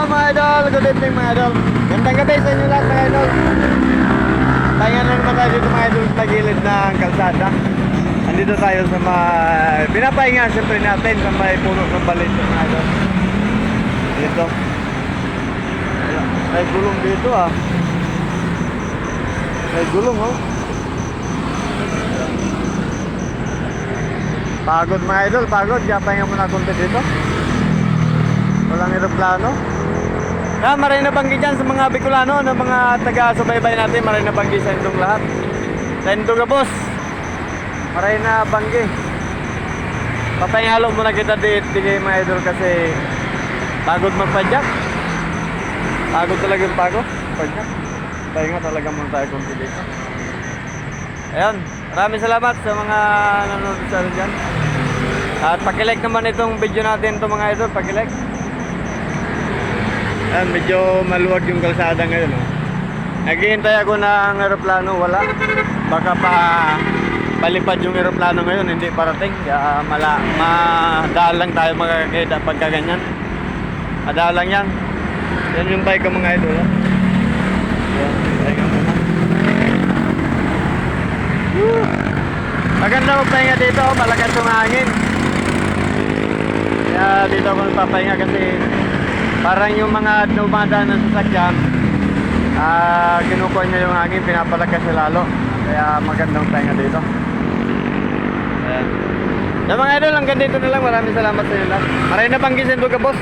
mga idol, good evening mga idol. Gandang gabi sa inyo lahat mga idol. Pahinga na naman tayo dito mga idol sa gilid ng kalsada. Andito tayo sa may pinapahinga siyempre natin sa may puno ng balit mga idol. Dito. May gulong dito ah. May gulong oh. Pagod mga idol, pagod. Kaya pahinga muna konti dito. Walang aeroplano. Kaya maray na banggi dyan sa mga Bicolano, ng mga taga-subaybay natin, maray na banggi sa indong lahat. Sa indong boss. Maray na banggi. Papahingalo muna kita dito mga idol kasi pagod magpadyak. Pagod talaga yung pagod. Padyak. Pahinga talaga muna tayo konti dito. Ayan. Maraming salamat sa mga nanonood sa atin dyan. At pakilike naman itong video natin ito mga idol, pakilike. Ayan, medyo maluwag yung kalsada ngayon oh. Naghihintay ako ng aeroplano, wala. Baka pa palipad yung aeroplano ngayon, hindi parating. Kaya madaan lang tayo makakita pagka ganyan. Madaan lang yan. Yan yung bike ko mga idol oh. Ayan, bike ko muna. Maganda magpahinga dito, malakas yung hangin. Kaya dito ako nagpapahinga kasi parang yung mga dumadaan ng sasakyan, kinukuha niya yung hangin, pinapalakas siya lalo. Kaya magandang pahinga dito. Ayan. Yung mga idol, hanggang dito na lang. Maraming salamat sa inyo lahat. Maraming nabanggisin doon ka boss.